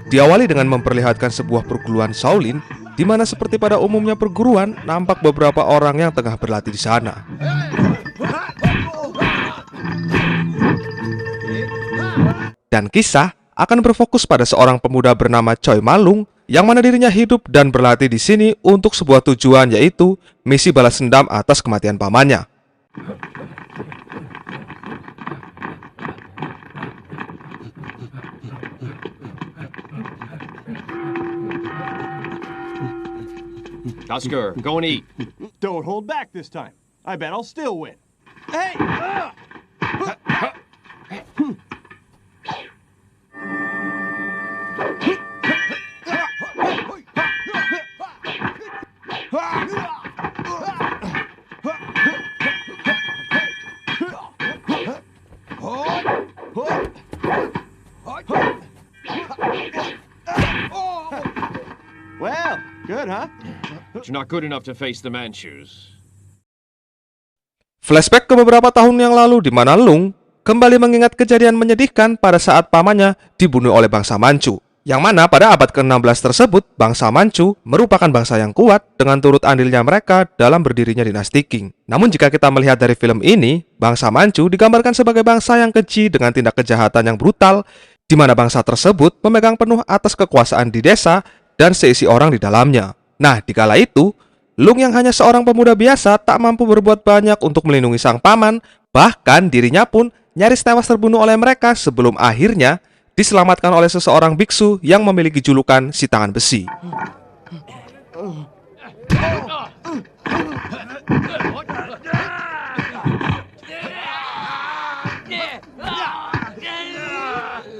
Diawali dengan memperlihatkan sebuah perguruan Shaolin, di mana seperti pada umumnya perguruan, nampak beberapa orang yang tengah berlatih di sana. Dan kisah akan berfokus pada seorang pemuda bernama Choi Malung yang mana dirinya hidup dan berlatih di sini untuk sebuah tujuan, yaitu misi balas dendam atas kematian pamannya. Oscar, go and eat. Don't hold back this time. I bet I'll still win. Hey! Well, good, huh? But you're not good enough to face the Manchus. Flashback ke beberapa tahun yang lalu di mana Lung kembali mengingat kejadian menyedihkan pada saat pamannya dibunuh oleh bangsa Manchu. Yang mana pada abad ke-16 tersebut, bangsa Manchu merupakan bangsa yang kuat dengan turut andilnya mereka dalam berdirinya dinasti Qing. Namun jika kita melihat dari film ini, bangsa Manchu digambarkan sebagai bangsa yang keji dengan tindak kejahatan yang brutal, di mana bangsa tersebut memegang penuh atas kekuasaan di desa dan seisi orang di dalamnya. Nah, di kala itu, Lung yang hanya seorang pemuda biasa tak mampu berbuat banyak untuk melindungi sang paman, bahkan dirinya pun nyaris tewas terbunuh oleh mereka sebelum akhirnya diselamatkan oleh seseorang biksu yang memiliki julukan si tangan besi.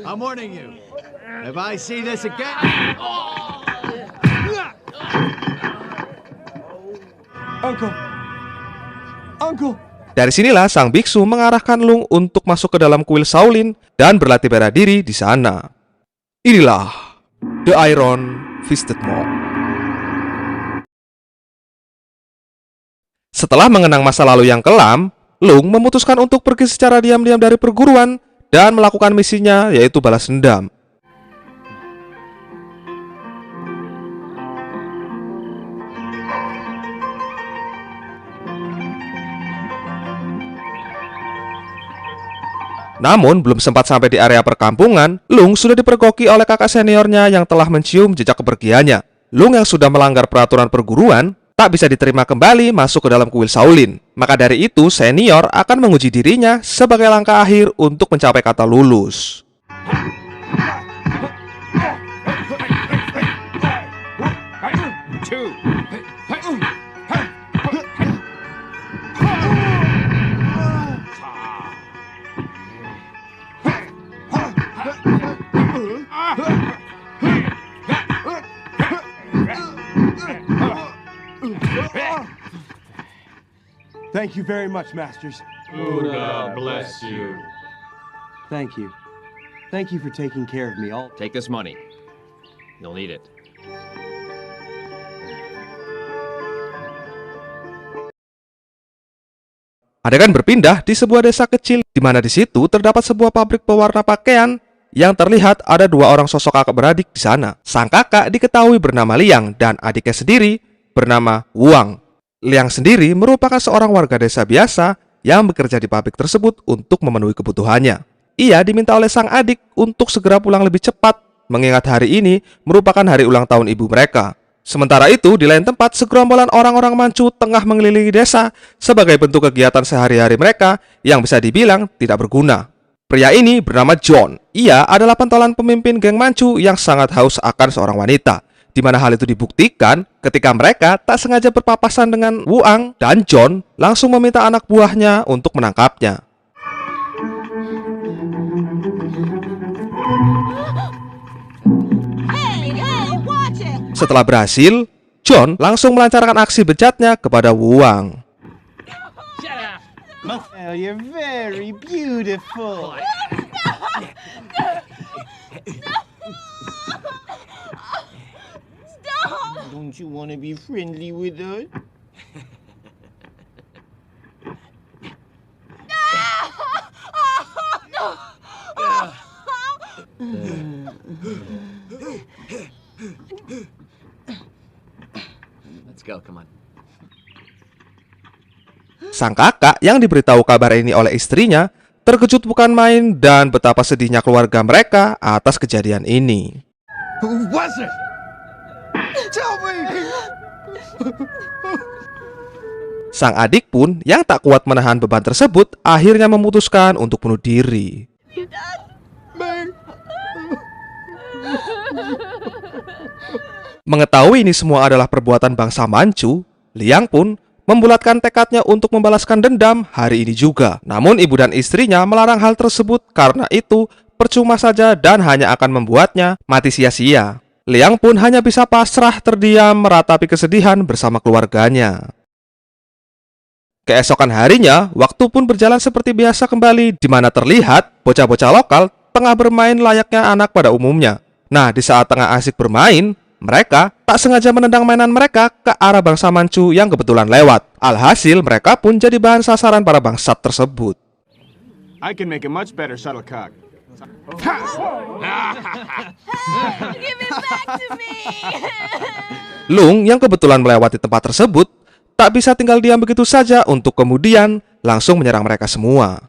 I'm warning you. If I see this again... Uncle! Uncle! Dari sinilah sang biksu mengarahkan Lung untuk masuk ke dalam kuil Shaolin dan berlatih bela diri di sana. Inilah The Iron Fisted Monk. Setelah mengenang masa lalu yang kelam, Lung memutuskan untuk pergi secara diam-diam dari perguruan dan melakukan misinya, yaitu balas dendam. Namun, belum sempat sampai di area perkampungan, Lung sudah dipergoki oleh kakak seniornya yang telah mencium jejak kepergiannya. Lung yang sudah melanggar peraturan perguruan, tak bisa diterima kembali masuk ke dalam kuil Shaolin. Maka dari itu, senior akan menguji dirinya sebagai langkah akhir untuk mencapai kata lulus. Thank you very much, Masters. Buddha bless you. Thank you. Thank you for taking care of me all. Take this money. You'll need it. Adegan berpindah di sebuah desa kecil, di mana di situ terdapat sebuah pabrik pewarna pakaian yang terlihat ada dua orang sosok kakak beradik di sana. Sang kakak diketahui bernama Liang dan adiknya sendiri bernama Wang. Liang sendiri merupakan seorang warga desa biasa yang bekerja di pabrik tersebut untuk memenuhi kebutuhannya. Ia diminta oleh sang adik untuk segera pulang lebih cepat, mengingat hari ini merupakan hari ulang tahun ibu mereka. Sementara itu, di lain tempat, segerombolan orang-orang Manchu tengah mengelilingi desa sebagai bentuk kegiatan sehari-hari mereka yang bisa dibilang tidak berguna. Pria ini bernama John. Ia adalah pentolan pemimpin geng Manchu yang sangat haus akan seorang wanita, di mana hal itu dibuktikan ketika mereka tak sengaja berpapasan dengan Wuang dan John langsung meminta anak buahnya untuk menangkapnya. Setelah berhasil, John langsung melancarkan aksi bejatnya kepada Wuang. Well, you're very beautiful. Don't you want to be friendly with us? Come on. Sang kakak yang diberitahu kabar ini oleh istrinya terkejut bukan main dan betapa sedihnya keluarga mereka atas kejadian ini. Who was it? Tell me! Sang adik pun yang tak kuat menahan beban tersebut akhirnya memutuskan untuk bunuh diri. Mengetahui ini semua adalah perbuatan bangsa Manchu, Liang pun membulatkan tekadnya untuk membalaskan dendam hari ini juga. Namun ibu dan istrinya melarang hal tersebut karena itu percuma saja dan hanya akan membuatnya mati sia-sia. Liang pun hanya bisa pasrah terdiam meratapi kesedihan bersama keluarganya. Keesokan harinya, waktu pun berjalan seperti biasa kembali, di mana terlihat bocah-bocah lokal tengah bermain layaknya anak pada umumnya. Nah, di saat tengah asik bermain, mereka tak sengaja menendang mainan mereka ke arah bangsa Manchu yang kebetulan lewat. Alhasil, mereka pun jadi bahan sasaran para bangsat tersebut. I can make a much better shuttlecock. Give it back to me! Lung yang kebetulan melewati tempat tersebut tak bisa tinggal diam begitu saja untuk kemudian langsung menyerang mereka semua.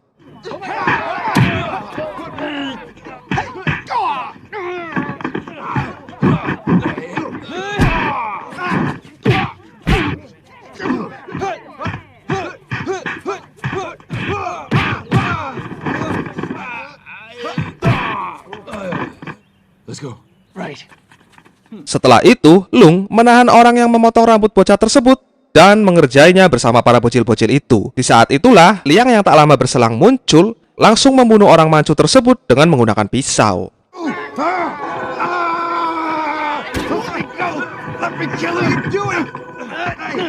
Let's go. Right. Setelah itu, Lung menahan orang yang memotong rambut bocah tersebut dan mengerjainya bersama para bocil-bocil itu. Di saat itulah, Liang yang tak lama berselang muncul, langsung membunuh orang Manchu tersebut dengan menggunakan pisau. Let me kill him! What are you doing?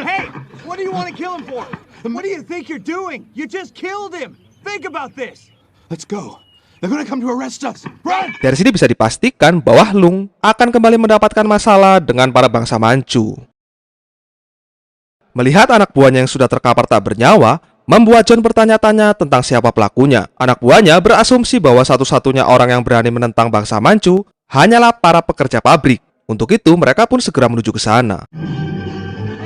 Hey! What do you want to kill him for? What do you think you're doing? You just killed him! Think about this! Let's go. They're gonna come to arrest us. Run! Dari sini bisa dipastikan bahwa Lung akan kembali mendapatkan masalah dengan para bangsa Manchu. Melihat anak buahnya yang sudah terkapar tak bernyawa, membuat John bertanya-tanya tentang siapa pelakunya. Anak buahnya berasumsi bahwa satu-satunya orang yang berani menentang bangsa Manchu hanyalah para pekerja pabrik. Untuk itu, mereka pun segera menuju ke sana.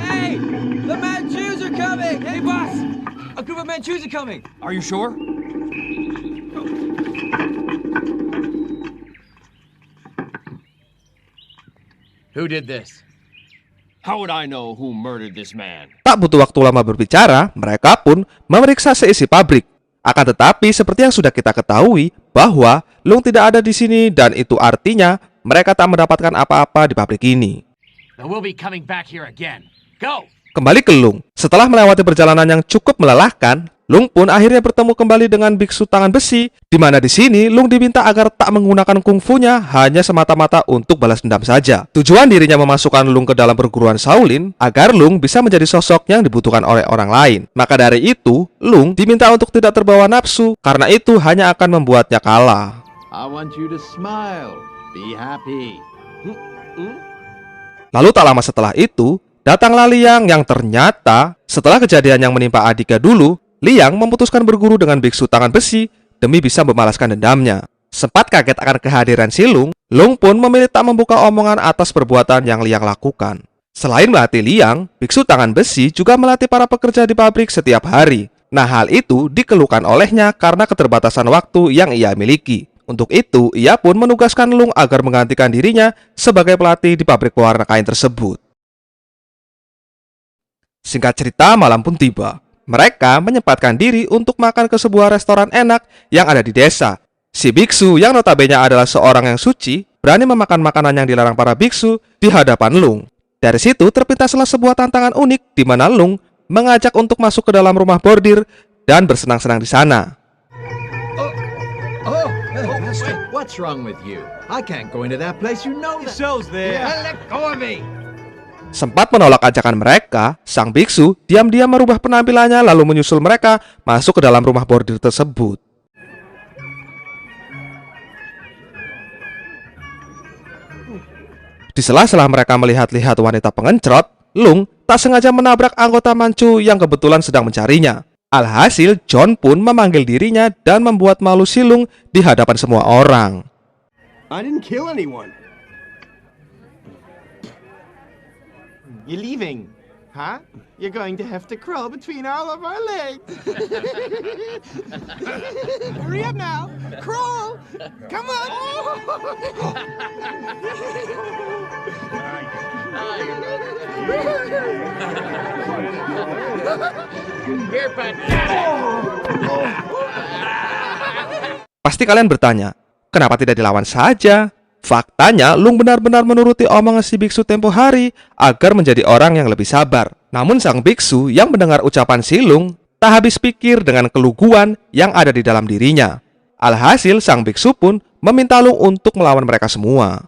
Hey! The Manchus are coming! Hey, boss! A group of Manchus are coming! Are you sure? Who did this? How would I know who murdered this man? Tak butuh waktu lama berbicara, mereka pun memeriksa seisi pabrik. Akan tetapi, seperti yang sudah kita ketahui, bahwa Lung tidak ada di sini dan itu artinya mereka tak mendapatkan apa-apa di pabrik ini. Now we'll be coming back here again. Go! Kembali ke Lung. Setelah melewati perjalanan yang cukup melelahkan, Lung pun akhirnya bertemu kembali dengan biksu tangan besi, di mana di sini Lung diminta agar tak menggunakan kungfunya hanya semata-mata untuk balas dendam saja. Tujuan dirinya memasukkan Lung ke dalam perguruan Shaolin agar Lung bisa menjadi sosok yang dibutuhkan oleh orang lain. Maka dari itu, Lung diminta untuk tidak terbawa nafsu karena itu hanya akan membuatnya kalah. I want you to smile. Be happy. Lalu tak lama setelah itu, datanglah Liang yang ternyata setelah kejadian yang menimpa adiknya dulu, Liang memutuskan berguru dengan biksu tangan besi demi bisa membalaskan dendamnya. Sempat kaget akan kehadiran si Lung, Lung pun memilih tak membuka omongan atas perbuatan yang Liang lakukan. Selain melatih Liang, biksu tangan besi juga melatih para pekerja di pabrik setiap hari. Nah, hal itu dikeluhkan olehnya karena keterbatasan waktu yang ia miliki. Untuk itu, ia pun menugaskan Lung agar menggantikan dirinya sebagai pelatih di pabrik pewarna kain tersebut. Singkat cerita, malam pun tiba. Mereka menyempatkan diri untuk makan ke sebuah restoran enak yang ada di desa. Si biksu yang notabene adalah seorang yang suci, berani memakan makanan yang dilarang para biksu di hadapan Lung. Dari situ terpintaslah sebuah tantangan unik di mana Lung mengajak untuk masuk ke dalam rumah bordir dan bersenang-senang di sana. What's wrong with you? I can't go into that place. You know that. Yourselves there. Let go of me. Sempat menolak ajakan mereka, sang biksu diam-diam merubah penampilannya lalu menyusul mereka masuk ke dalam rumah bordir tersebut. Di sela-sela mereka melihat-lihat wanita pengencrot, Lung tak sengaja menabrak anggota Manchu yang kebetulan sedang mencarinya. Alhasil, John pun memanggil dirinya dan membuat malu si Lung di hadapan semua orang. I didn't kill anyone. You're leaving. Huh? You're going to have to crawl between all of our legs. Hurry up now. Crawl. Come on. Pasti kalian bertanya, kenapa tidak dilawan saja? Faktanya, Lung benar-benar menuruti omongan si biksu tempo hari agar menjadi orang yang lebih sabar. Namun sang biksu yang mendengar ucapan si Lung tak habis pikir dengan keluguan yang ada di dalam dirinya. Alhasil, sang biksu pun meminta Lung untuk melawan mereka semua.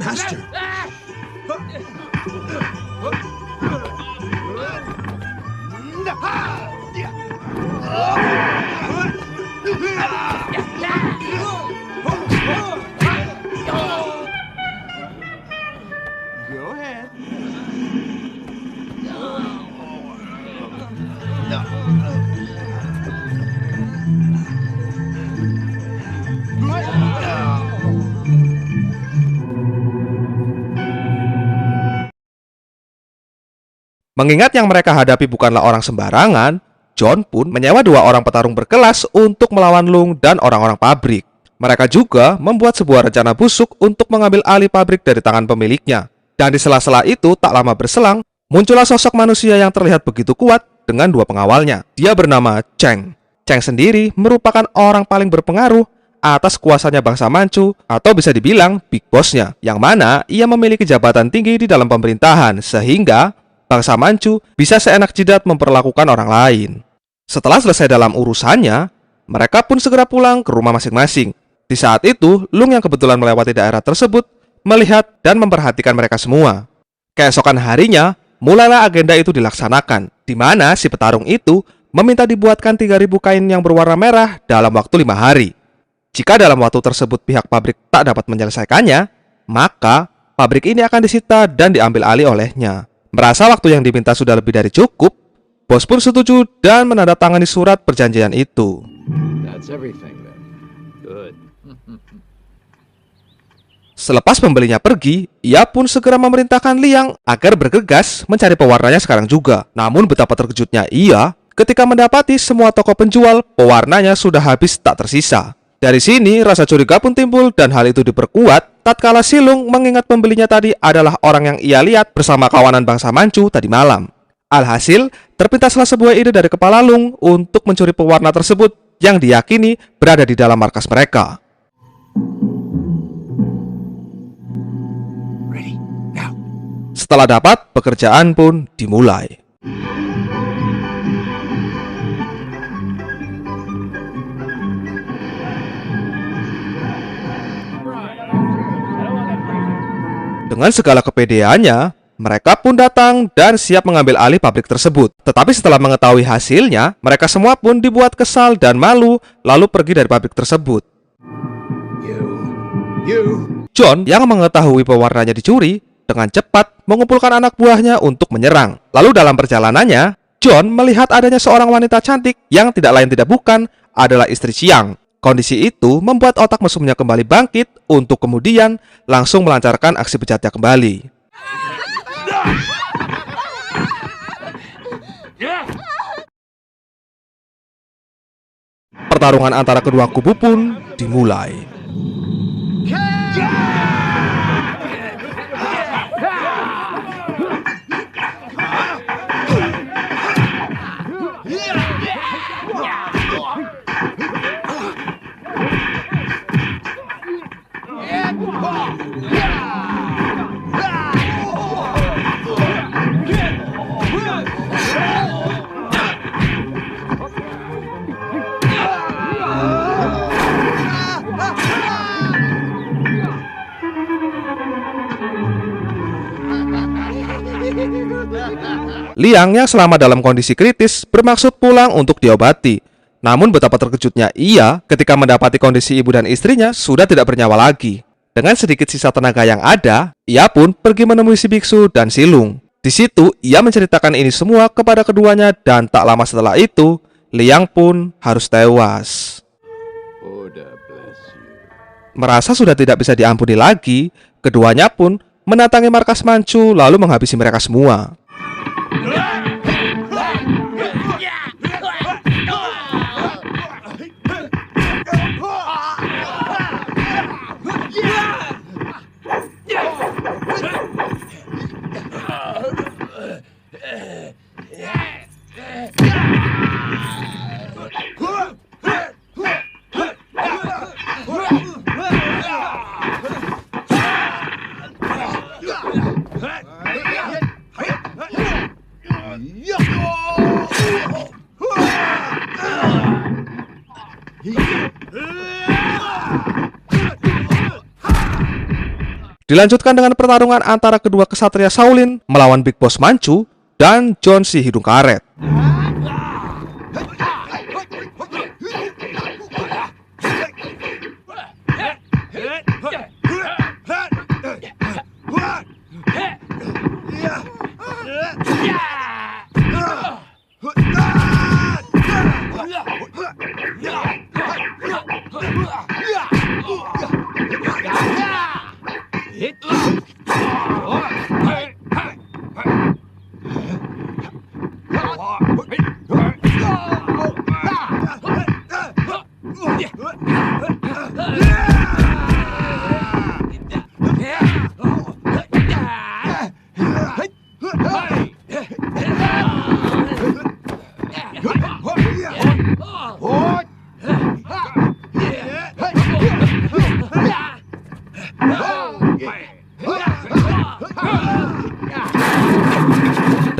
Master. Go ahead. Mengingat yang mereka hadapi bukanlah orang sembarangan, John pun menyewa 2 orang petarung berkelas untuk melawan Lung dan orang-orang pabrik. Mereka juga membuat sebuah rencana busuk untuk mengambil alih pabrik dari tangan pemiliknya. Dan di sela-sela itu, tak lama berselang, muncullah sosok manusia yang terlihat begitu kuat dengan 2 pengawalnya. Dia bernama Cheng. Cheng sendiri merupakan orang paling berpengaruh atas kuasanya bangsa Manchu, atau bisa dibilang Big Boss-nya, yang mana ia memiliki jabatan tinggi di dalam pemerintahan, sehingga bangsa Manchu bisa seenak jidat memperlakukan orang lain. Setelah selesai dalam urusannya, mereka pun segera pulang ke rumah masing-masing. Di saat itu, Lung yang kebetulan melewati daerah tersebut melihat dan memperhatikan mereka semua. Keesokan harinya, mulailah agenda itu dilaksanakan, di mana si petarung itu meminta dibuatkan 3.000 kain yang berwarna merah dalam waktu 5 hari. Jika dalam waktu tersebut pihak pabrik tak dapat menyelesaikannya, maka pabrik ini akan disita dan diambil alih olehnya. Merasa waktu yang diminta sudah lebih dari cukup, bos pun setuju dan menandatangani surat perjanjian itu. That's everything then. Good. Selepas pembelinya pergi, ia pun segera memerintahkan Liang agar bergegas mencari pewarnanya sekarang juga. Namun betapa terkejutnya ia ketika mendapati semua toko penjual pewarnanya sudah habis tak tersisa. Dari sini rasa curiga pun timbul dan hal itu diperkuat tatkala si Lung mengingat pembelinya tadi adalah orang yang ia lihat bersama kawanan bangsa Manchu tadi malam. Alhasil, terpintaslah sebuah ide dari kepala Lung untuk mencuri pewarna tersebut yang diyakini berada di dalam markas mereka. Ready, now. Setelah dapat, pekerjaan pun dimulai. Dengan segala kepedeannya, mereka pun datang dan siap mengambil alih pabrik tersebut. Tetapi setelah mengetahui hasilnya, mereka semua pun dibuat kesal dan malu, lalu pergi dari pabrik tersebut. John yang mengetahui pewarnanya dicuri, dengan cepat mengumpulkan anak buahnya untuk menyerang. Lalu dalam perjalanannya, John melihat adanya seorang wanita cantik yang tidak lain tidak bukan adalah istri Chiang. Kondisi itu membuat otak mesumnya kembali bangkit untuk kemudian langsung melancarkan aksi bejatnya kembali. Pertarungan antara kedua kubu pun dimulai. Liang yang selama dalam kondisi kritis bermaksud pulang untuk diobati. Namun betapa terkejutnya ia ketika mendapati kondisi ibu dan istrinya sudah tidak bernyawa lagi. Dengan sedikit sisa tenaga yang ada, ia pun pergi menemui si biksu dan si Lung. Di situ, ia menceritakan ini semua kepada keduanya dan tak lama setelah itu, Liang pun harus tewas. Merasa sudah tidak bisa diampuni lagi, keduanya pun mendatangi markas Manchu lalu menghabisi mereka semua. Dilanjutkan dengan pertarungan antara kedua kesatria Shaolin melawan Big Boss Manchu dan John si hidung karet.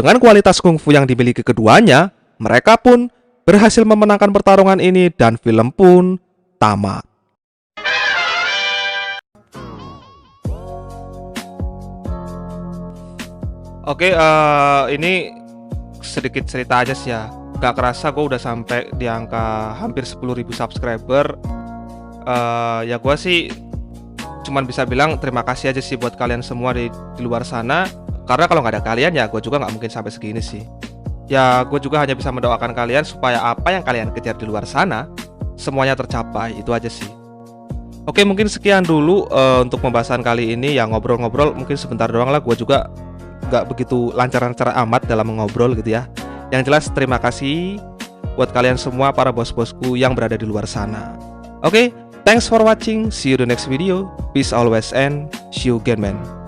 Dengan kualitas kungfu yang dimiliki keduanya, mereka pun berhasil memenangkan pertarungan ini dan film pun tamat. Oke, ini sedikit cerita aja sih ya. Gak kerasa gue udah sampai di angka hampir 10.000 subscriber. Ya gue sih cuman bisa bilang terima kasih aja sih buat kalian semua di luar sana. Karena kalau nggak ada kalian ya gue juga nggak mungkin sampai segini sih. Ya gue juga hanya bisa mendoakan kalian supaya apa yang kalian kejar di luar sana semuanya tercapai, itu aja sih. Oke, mungkin sekian dulu untuk pembahasan kali ini. Ya ngobrol-ngobrol mungkin sebentar doang lah. Gue juga nggak begitu lancar-lancar amat dalam mengobrol gitu ya. Yang jelas terima kasih buat kalian semua para bos-bosku yang berada di luar sana. Oke, thanks for watching. See you the next video. Peace always and see you again, man.